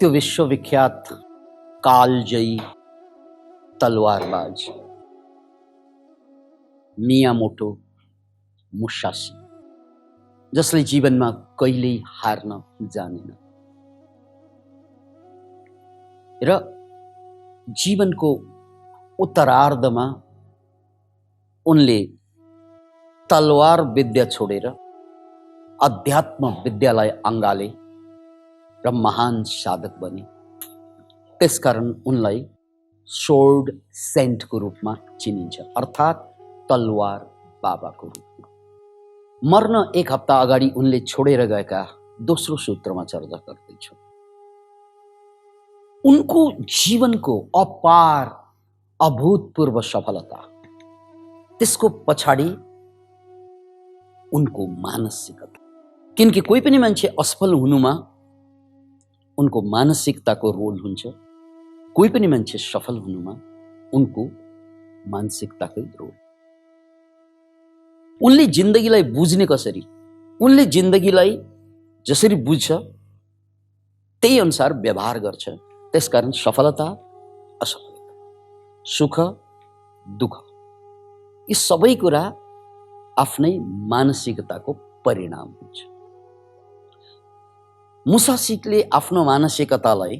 त्यो विश्वविख्यात कालजयी तलवारबाज मियामोटो मुसासी, जसले जीवनमा कहिल्यै हार्न जानेन र जीवनको उत्तरार्धमा उनले तलवार विद्या छोडेर अध्यात्म विद्यालाई अँगाले र महान साधक बने। त्यसकारण उनलाई सोर्ड सेन्टको रूपमा चिनिन्छ, अर्थात् तलवार बाबाको रूपमा। मर्न एक हप्ता अगाडि उनले छोडेर गएका दोस्रो सूत्रमा चर्चा गर्दैछु। उनको जीवनको अपार अभूतपूर्व सफलता, त्यसको पछाडि उनको मानसिकता। किनकि कोही पनि मान्छे असफल हुनुमा उनको मानसिकताको रोल हुन्छ, कोही पनि मान्छे सफल हुनुमा उनको मानसिकताकै रोल। उनले जिन्दगीलाई बुझ्ने कसरी, उनले जिन्दगीलाई जसरी बुझ्छ त्यही अनुसार व्यवहार गर्छ। त्यसकारण सफलता असफलता, सुख दुःख, यी सबै कुरा आफ्नै मानसिकताको परिणाम हुन्छ। मुसासीले आफ्नो मानसिकतालाई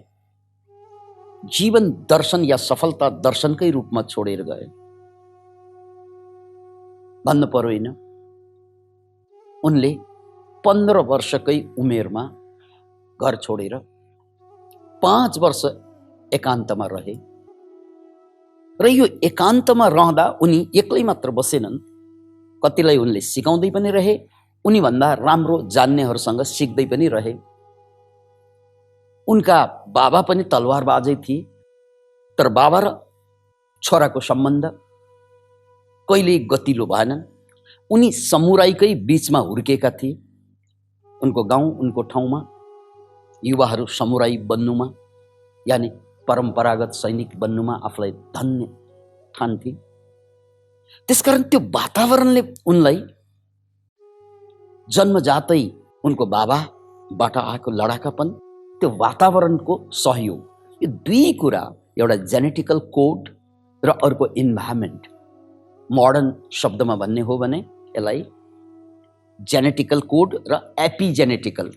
जीवन दर्शन या सफलता दर्शनकै रूपमा छोडेर गए भन्नु पर्यो होइन। उनले 15 वर्षकै उमेरमा घर छोडेर 5 वर्ष एकान्तमा रहे र यो एकान्तमा रहँदा उनी एक्लै मात्र बसेनन्, कतिलाई उनले सिकाउँदै पनि रहे, उनीभन्दा राम्रो जान्नेहरूसँग सिक्दै पनि रहे। उनका बाबा पनि तलवारबाजै थिए, तर बाबा र छोराको सम्बन्ध कहिले गतिलो भएनन्। उनी समुराईकै बीचमा हुर्केका थिए। उनको गाउँ, उनको ठाउँमा युवाहरू समुराई बन्नुमा, यानि परम्परागत सैनिक बन्नुमा आफूलाई धन्य ठान्थे। त्यसकारण त्यो वातावरणले उनलाई जन्मजातै उनको बाबाबाट आएको लडाकापन, त्यो वातावरणको सहयोग, यो दुई कुरा, एउटा जेनेटिकल कोड र अर्को इन्भाइरोमेन्ट, मोडर्न शब्दमा भन्ने हो भने यसलाई जेनेटिकल कोड र एपिजेनेटिकल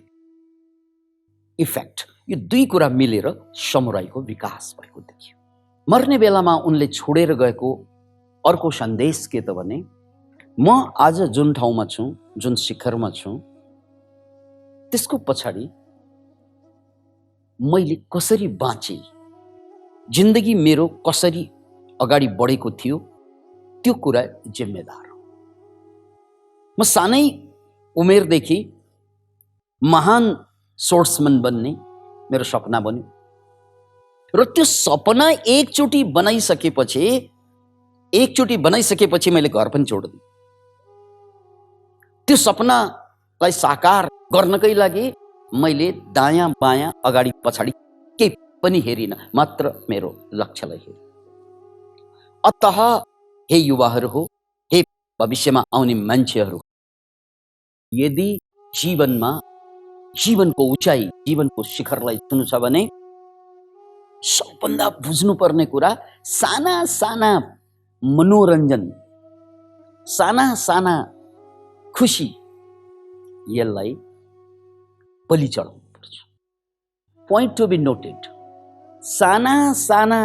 इफेक्ट, यो दुई कुरा मिलेर समुराईको विकास भएको देखियो। मर्ने बेलामा उनले छोडेर गएको अर्को सन्देश के त भने, म आज जुन ठाउँमा छु, जुन शिखरमा छु, त्यसको पछाडि मैले कसरी बाँचे, जिन्दगी मेरो कसरी अगाडि बढेको थियो, त्यो कुरा जिम्मेदार हो। म सानै उमेरदेखि महान स्पोर्ट्समैन बन्ने मेरो सपना बन्यो र त्यो सपना एकचोटि बनाइसकेपछि मैले घर पनि छोडिदिएँ। त्यो सपनालाई साकार गर्नकै लागि मैले दायाँ बायाँ अगाडि पछाडि केही पनि हेरिनँ, मात्र मेरो लक्ष्यलाई हेरेँ। अतः हे युवाहरू हो, हे भविष्यमा आउने मान्छेहरू, यदि जीवनमा जीवनको उचाइ, जीवनको शिखरलाई छुनु छ भने सबभन्दा बुझ्नुपर्ने कुरा साना साना मनोरञ्जन, साना साना खुसी, यसलाई बलि चढाउनु पर्छ। पोइन्ट टु बी नोटेड, साना साना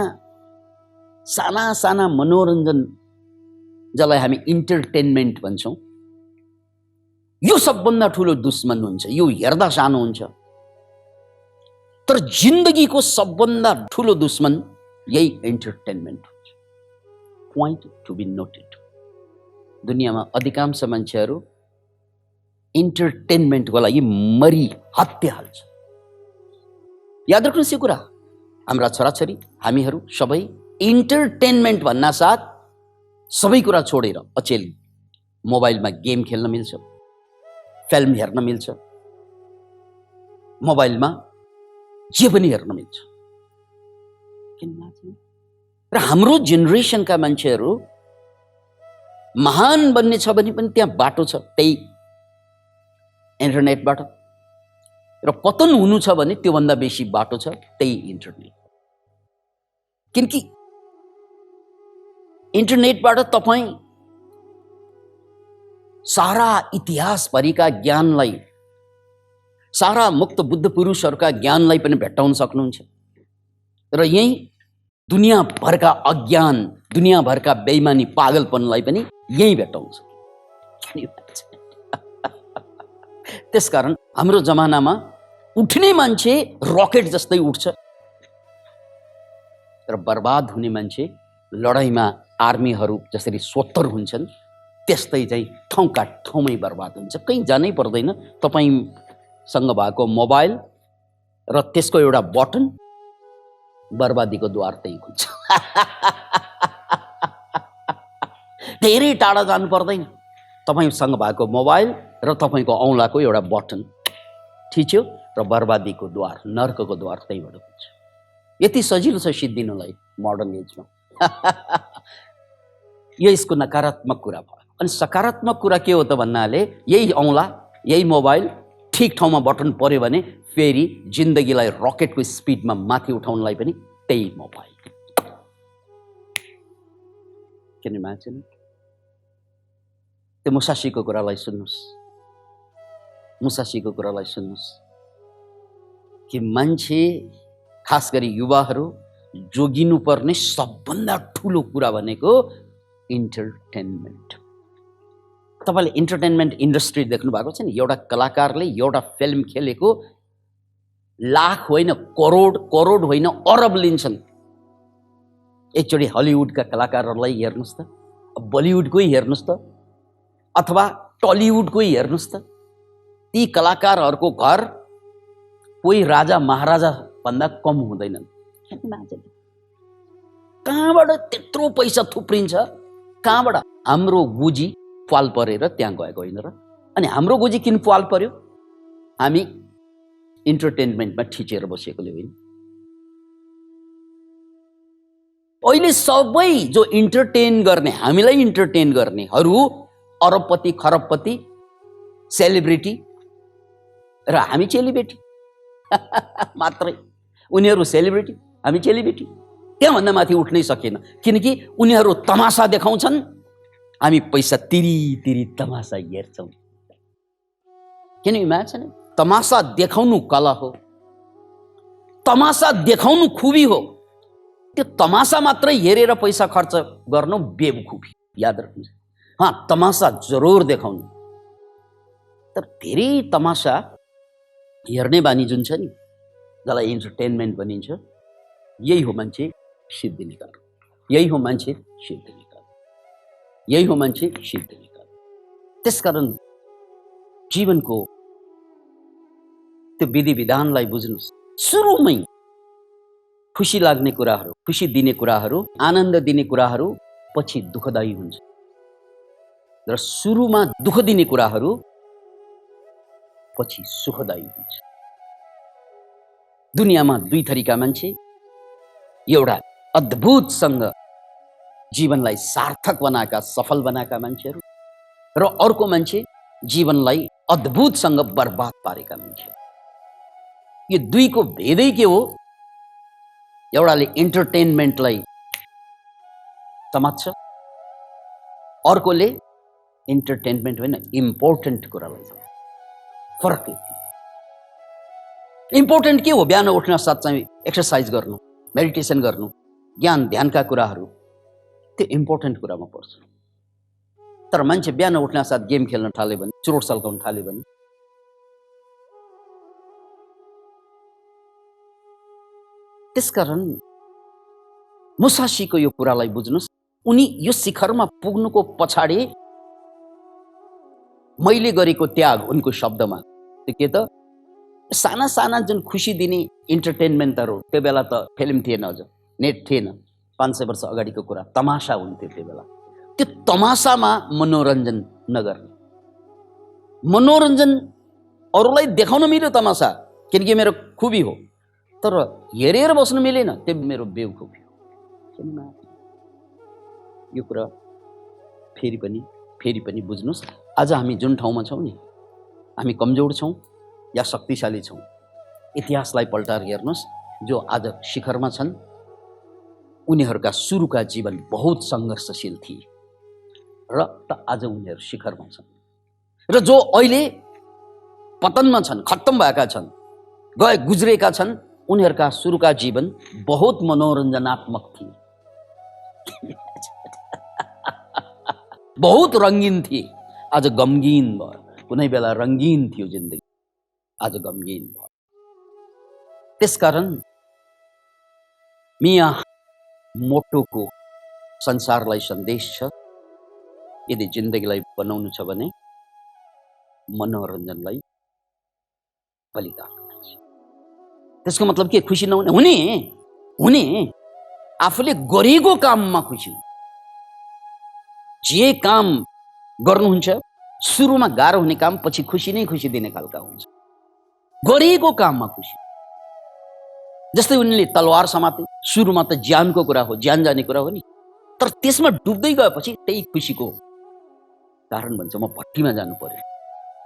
मनोरञ्जन, जसलाई हामी इन्टरटेनमेन्ट भन्छौँ, यो सबभन्दा ठुलो दुश्मन हुन्छ। यो हेर्दा सानो हुन्छ, तर जिन्दगीको सबभन्दा ठुलो दुश्मन यही इन्टरटेनमेन्ट हुन्छ। Point to be noted. दुनियाँमा अधिकांश मान्छेहरू इन्टरटेनमेन्टको लागि मरी हत्या हाल्छ। याद राख्नुहोस् यो कुरा, हाम्रा छोराछोरी, हामीहरू सबै इन्टरटेनमेन्ट भन्नासाथ सबै कुरा छोडेर अचेल मोबाइलमा गेम खेल्न मिल्छ, फिल्म हेर्न मिल्छ, मोबाइलमा जे पनि हेर्न मिल्छ। र हाम्रो जेनेरेसनका मान्छेहरू महान बन्ने छ भने पनि त्यहाँ बाटो छ, त्यही इन्टरनेटबाट र पतन हुनु छ भने त्योभन्दा बेसी बाटो छ, त्यही इन्टरनेट। किनकि इन्टरनेटबाट तपाईँ सारा इतिहासभरिका ज्ञानलाई, सारा मुक्त बुद्ध पुरुषहरूका ज्ञानलाई पनि भेट्टाउन सक्नुहुन्छ र यही दुनियाँभरका अज्ञान, दुनियाँभरका बेइमानी, पागलपनलाई पनि यही भेट्टाउन सक्नुहुन्छ। त्यसकारण हाम्रो जमानामा उठ्ने मान्छे रकेट जस्तै उठ्छ र बर्बाद हुने मान्छे लडाईँमा आर्मीहरू जसरी सोत्तर हुन्छन् त्यस्तै चाहिँ ठाउँका ठाउँमै बर्बाद हुन्छ। कहीँ जानै पर्दैन, तपाईसँग भएको मोबाइल र त्यसको एउटा बटन, बर्बादीको द्वार त्यही हुन्छ। धेरै टाढा जानु पर्दैन, तपाईसँग भएको मोबाइल र तपाईँको औँलाको एउटा बटन थिच्यो र बर्बादीको द्वार, नर्कको द्वार त्यहीबाट हुन्छ। यति सजिलो छ सिद्धिनुलाई मोडर्न एजमा। यो यसको नकारात्मक कुरा भयो। अनि सकारात्मक कुरा के हो त भन्नाले यही औँला, यही मोबाइल ठिक ठाउँमा बटन पर्यो भने फेरि जिन्दगीलाई रकेटको स्पिडमा माथि उठाउनलाई पनि त्यही मोबाइल। किन इमेजिन? त्यो मुसाशीको कुरालाई सुन्नुहोस्, मुसाशीको कुरालाई सुन्नुहोस् कि मान्छे, खास गरी युवाहरू, जोगिनु पर्ने सबभन्दा ठुलो कुरा भनेको इन्टरटेनमेन्ट। तपाईँले इन्टरटेनमेन्ट इन्डस्ट्री देख्नु भएको छ नि? एउटा कलाकारले एउटा फिल्म खेलेको लाख होइन, करोड, करोड होइन, अरब लिन्छन्। एकचोटि हलिउडका कलाकारहरूलाई हेर्नुहोस् त, बलिउडकै हेर्नुहोस् त, अथवा टलिउडकै हेर्नुहोस् त। ती कलाकारहरूको घर कोही राजा महाराजा भन्दा कम हुँदैनन्। कहाँबाट त्यत्रो पैसा थुप्रिन्छ? कहाँबाट? हाम्रो गुजी पाल परेर त्यहाँ गएको होइन र? अनि हाम्रो गुजी किन पाल पर्यो? हामी इन्टरटेनमेन्टमा ठिचेर बसेकोले होइन। अहिले सबै जो इन्टरटेन गर्ने, हामीलाई इन्टरटेन गर्नेहरू अरबपति, खरबपति, सेलिब्रिटी र हामी चेलीबेटी मात्रै। उनीहरू सेलिब्रिटी, हामी चेलीबेटी। त्यहाँभन्दा माथि उठ्नै सकेन, किनकि उनीहरू तमासा देखाउँछन्, हामी पैसा तिरी तिरी तमासा हेर्छौँ। किन इमेजिन? तमासा देखाउनु कला हो, तमासा देखाउनु खुबी हो। त्यो तमासा मात्रै हेरेर पैसा खर्च गर्नु बेवकुफी, याद राख्नुहोस्। तमासा जरुर देखाउनु, तर धेरै तमासा हेर्ने बानी जुन छ नि, जसलाई इन्टरटेनमेन्ट भनिन्छ, यही हो मान्छे सिद्धि निकाल्नु, यही हो मान्छे सिद्धि निकाल्नु, यही हो मान्छे सिद्धि निकाल्नु। त्यसकारण जीवनको त्यो विधि विधानलाई बुझ्नुहोस्। सुरुमै खुसी लाग्ने कुराहरू, खुसी दिने कुराहरू, आनन्द दिने कुराहरू पछि दुःखदायी हुन्छ र सुरुमा दुःख दिने कुराहरू पछि सुखदायी हुन्छ। दुनियाँमा दुई थरीका मान्छे, एउटा अद्भुतसँग जीवनलाई सार्थक बनाएका, सफल बनाएका मान्छेहरू, र अर्को मान्छे जीवनलाई अद्भुतसँग बर्बाद पारेका मान्छेहरू। यो दुईको भेदै के हो? एउटाले इन्टरटेनमेन्टलाई समात्छ, अर्कोले इन्टरटेनमेन्ट होइन, इम्पोर्टेन्ट कुरालाई समात्छ। फरक यति। इम्पोर्टेन्ट के हो? बिहान उठ्न साथ चाहिँ एक्सर्साइज गर्नु, मेडिटेसन गर्नु, ज्ञान ध्यानका कुराहरू, त्यो इम्पोर्टेन्ट कुरामा पर्छ। तर मान्छे बिहान उठ्न साथ गेम खेल्न थाल्यो भने, चुरोट सल्काउन थाल्यो भने, त्यसकारण मुसाशीको यो कुरालाई बुझ्नुहोस्। उनी यो शिखरमा पुग्नुको पछाडि मैले गरेको त्याग, उनको शब्दमा, त्यो के त? साना साना जुन खुसी दिने इन्टरटेनमेन्टहरू, त्यो बेला त फिल्म थिएन, अझ नेट थिएन, 500 वर्ष अगाडिको कुरा, तमासा हुन्थ्यो त्यो बेला। त्यो तमासामा मनोरञ्जन नगर्ने, मनोरञ्जन अरूलाई देखाउन मिल्यो तमासा, किनकि मेरो खुबी हो, तर हेरेर बस्नु मिलेन, त्यो मेरो बेवकुफी हो। यो कुरा फेरि पनि बुझ्नुहोस्। आज हामी जुन ठाउँमा छौँ नि, हामी कमजोर छौँ या शक्तिशाली छौँ, इतिहासलाई पल्टाएर हेर्नुहोस्, जो आज शिखरमा छन् उनीहरूका सुरुका जीवन बहुत सङ्घर्षशील थिए र आज उनीहरू शिखरमा छन्, र जो अहिले पतनमा छन्, खत्तम भएका छन्, गुज्रेका छन्, उनीहरूका सुरुका जीवन बहुत मनोरञ्जनात्मक थिए, बहुत रङ्गीन थिए। आज गमगीन भयो। कुनै बेला रङ्गीन थियो जिन्दगी, आज गमगीन भयो। त्यसकारण मिया मोटोको संसारलाई सन्देश छ, यदि जिन्दगीलाई बनाउनु छ भने मनोरञ्जनलाई बलिदान गर्छ। त्यसको मतलब के? खुसी नहुने हुने आफूले गरेको काममा खुसी। जे काम गर्नुहुन्छ सुरुमा गाह्रो हुने काम पछि खुसी नै खुसी दिने खालका हुन्छ। गरेको काममा खुसी। जस्तै उनले तलवार समाते, सुरुमा त ज्यानको कुरा हो, ज्यान जाने कुरा हो नि, तर त्यसमा डुब्दै गएपछि त्यही खुसीको कारण भन्छ म भट्टीमा जानु पर्यो,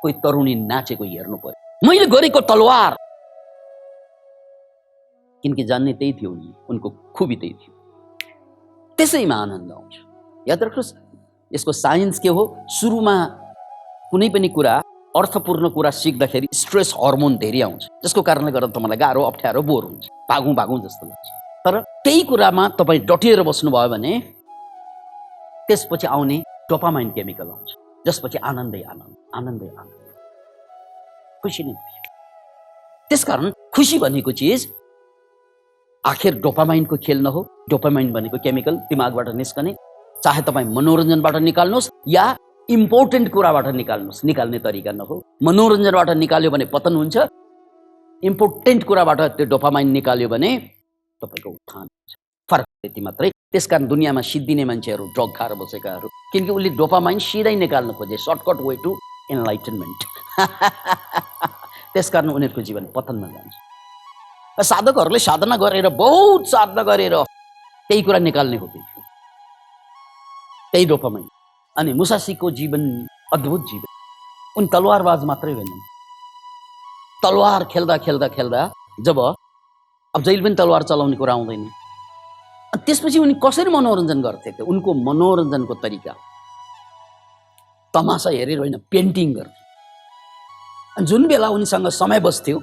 कोही तरुणी नाचेको हेर्नु पर्यो, मैले गरेको तलवार। किनकि जान्ने त्यही थियो, उनको खुबी त्यही थियो। त्यसैमा आनन्द आउँछ। याद राख्नुहोस्, यसको साइन्स के हो? सुरुमा कुनै पनि कुरा, अर्थपूर्ण कुरा सिक्दाखेरि स्ट्रेस हर्मोन धेरै आउँछ, जसको कारणले गर्दा तपाईँलाई गाह्रो, अप्ठ्यारो, बोर हुन्छ, भागौँ जस्तो लाग्छ। तर त्यही कुरामा तपाईँ डटिएर बस्नुभयो भने त्यसपछि आउने डोपामाइन केमिकल आउँछ, जसपछि आनन्दै आनन्द, खुसी नै खुसी। त्यसकारण खुसी भनेको चिज आखिर डोपामाइनको खेल नहो। डोपामाइन भनेको केमिकल दिमागबाट निस्कने, चाहे तपाईँ मनोरञ्जनबाट निकाल्नुहोस् या इम्पोर्टेन्ट कुराबाट निकाल्नुहोस्, निकाल्ने तरिका नहो। मनोरञ्जनबाट निकाल्यो भने पतन हुन्छ, इम्पोर्टेन्ट कुराबाट त्यो डोपामाइन निकाल्यो भने तपाईँको उत्थान हुन्छ। फरक त्यति मात्रै। त्यसकारण दुनियाँमा सिद्धिने मान्छेहरू ड्रग खाएर बसेकाहरू, किनकि उसले डोपामाइन सिधै निकाल्न खोजे, सर्टकट वे टु एनलाइटनमेन्ट। त्यसकारण उनीहरूको जीवन पतनमा जान्छ। साधकहरूले साधना गरेर, बहुत साधना गरेर त्यही कुरा निकाल्ने हो, त्यही डोपामाइन। अनि मुसासीको जीवन अद्भुत जीवन। उन तलवारबाज मात्रै होइनन्। तलवार खेल्दा खेल्दा खेल्दा जब अब जहिले पनि तलवार चलाउने कुरा आउँदैन, त्यसपछि उनी कसरी मनोरञ्जन गर्थे? उनको मनोरञ्जनको तरिका तमासा हेरेर होइन, पेन्टिङ गर्थे। जुन बेला उनीसँग समय बस्थ्यो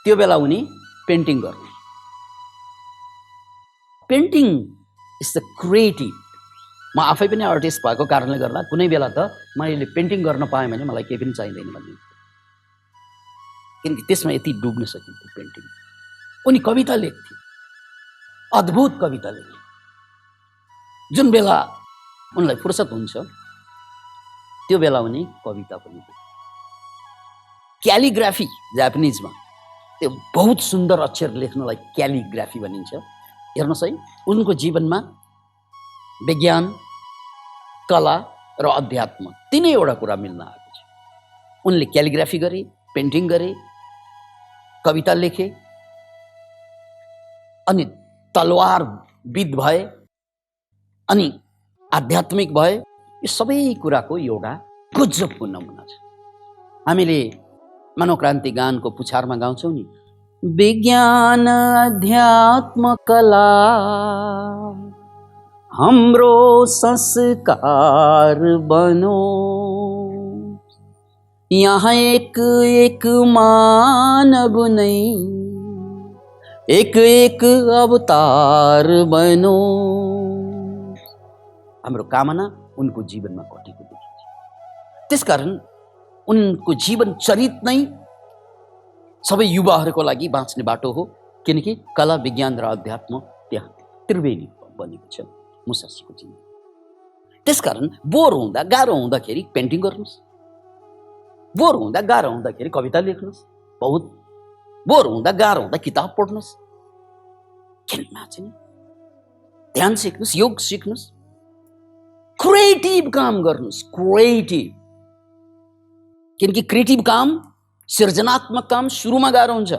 त्यो बेला उनी पेन्टिङ गर्थे। Painting is the creative. म आफै पनि आर्टिस्ट भएको कारणले गर्दा कुनै बेला त मैले पेन्टिङ गर्न पाएँ भने मलाई केही पनि चाहिँदैन भन्ने, किनकि त्यसमा यति डुब्न सकिन्थ्यो पेन्टिङ। उनी कविता लेख्थे, अद्भुत कविता लेखे। जुन बेला उनलाई फुर्सद हुन्छ त्यो बेला उनी कविता पनि लेख्थे। क्यालिग्राफी जापानिजमा त्यो बहुत सुन्दर अक्षर लेख्नलाई क्यालिग्राफी भनिन्छ। हेर्नुहोस् है, उनको जीवनमा विज्ञान, कला र अध्यात्म तीनैवटा कुरा मिल्न आएको छ। उनले क्यालिग्राफी गरे, पेन्टिङ गरे, कविता लेखे, अनि तलवारविद भए, अनि आध्यात्मिक भए। यो सबै कुराको एउटा गजबको नमुना छ। हामीले मनोक्रान्ति गानको पुछारमा गाउँछौँ नि, विज्ञान अध्यात्म कला हाम्रो संस्कार बनो, यहाँ एक एक मानव नै एक एक अवतार बनो। हाम्रो कामना उनको जीवनमा घटेको देखिन्छ। त्यसकारण उनको जीवन चरित नै सबै युवाहरूको लागि बाँच्ने बाटो हो, किनकि कला, विज्ञान र अध्यात्म त्यहाँ त्रिवेणी बनेको छ मुसासीको जीवन। त्यसकारण बोर हुँदा, गाह्रो हुँदाखेरि पेन्टिङ गर्नुहोस्, बोर हुँदा गाह्रो हुँदाखेरि कविता लेख्नुहोस्, बहुत बोर हुँदा गाह्रो हुँदा किताब पढ्नुहोस्, खेल्न चाहिँ ध्यान सिक्नुहोस्, योग सिक्नुहोस्, क्रिएटिभ काम गर्नुहोस्, क्रिएटिभ। किनकि क्रिएटिभ काम, सृजनात्मक काम सुरुमा गाह्रो हुन्छ,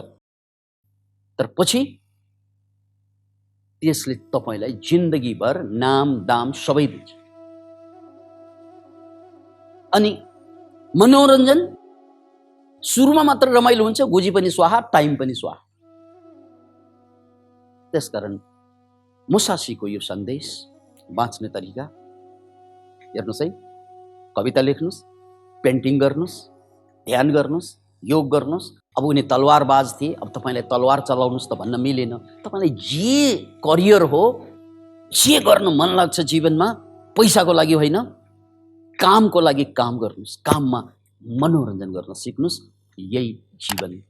तर पछि त्यसले तपाईलाई जिन्दगीभर नाम दाम सबै दिन्छ। अनि मनोरञ्जन सुरुमा मात्र रमाइलो हुन्छ, गोजी पनि स्वाहा, टाइम पनि स्वाहा। त्यसकारण मुसासीको यो सन्देश, बाँच्ने तरिका हेर्नुहोस् है। कविता लेख्नुहोस्, पेन्टिङ गर्नुहोस्, ध्यान गर्नुहोस्, योग गर्नुहोस्। अब उनी तलवारबाज थिए, अब तपाईँलाई तलवार चलाउनुहोस् त भन्न मिलेन। तपाईँलाई जे करियर हो, जे गर्न मन लाग्छ जीवनमा, पैसाको लागि होइन, कामको लागि काम गर्नुहोस्, काममा मनोरञ्जन गर्न सिक्नुहोस्। यही जीवन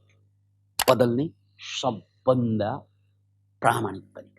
बदल्ने सबभन्दा प्रामाणिक तरिका।